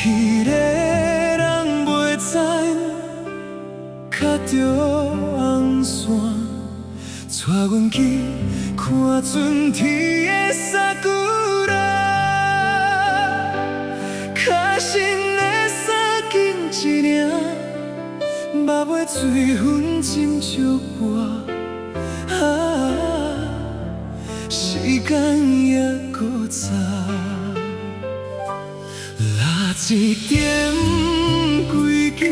迄个人袂知，脚着红线，带阮去看春天的萨古拉。脚身的衫紧一领，目尾水分浸著我。时间还搁早。垃圾点归去，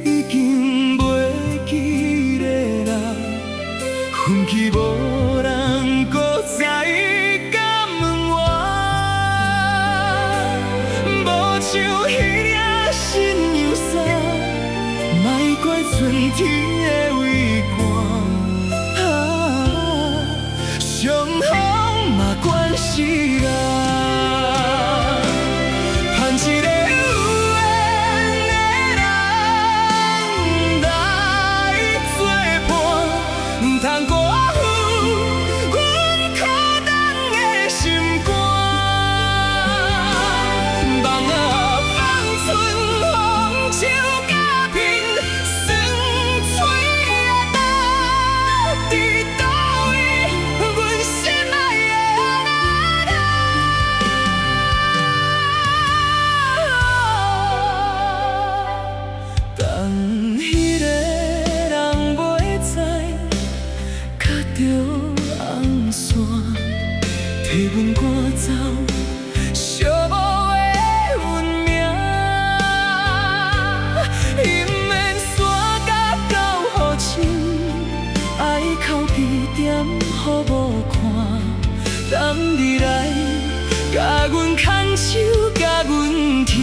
已经袂记个人，分去无人搁再敢问我，无像迄领新娘衫，莫怪春天的微寒，上好嘛关系啦。替阮赶走寂寞的运命，因免山甲到雨深，爱哭鼻点予无看，等你来甲阮牵手，甲阮听。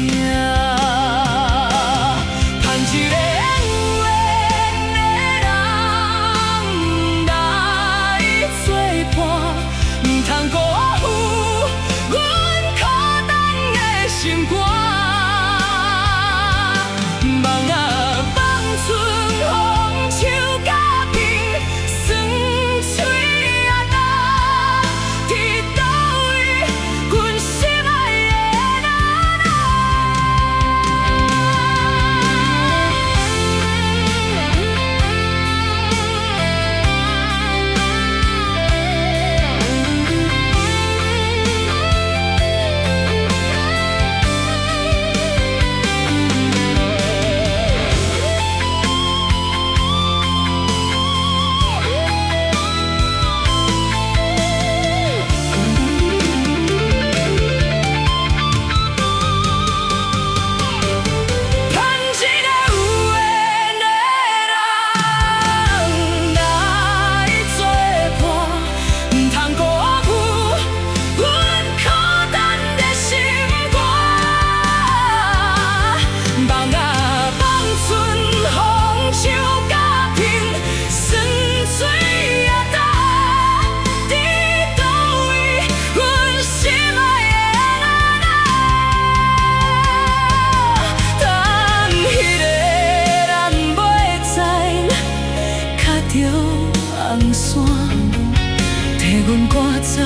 替阮赶走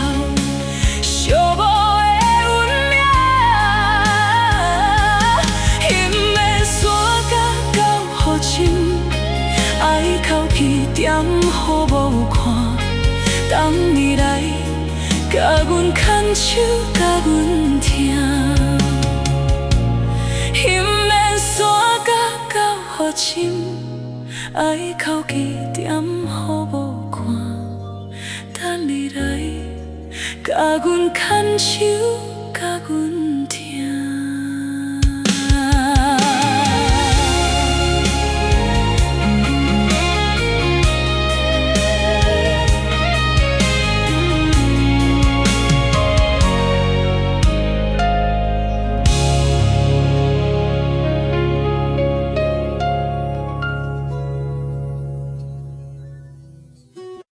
寂寞的运命，因免山甲到雨深，爱哭鼻点予无看，等你来甲阮牵手，甲阮听。因免山甲到雨深，爱哭鼻点予无看。等你来，甲阮牵手。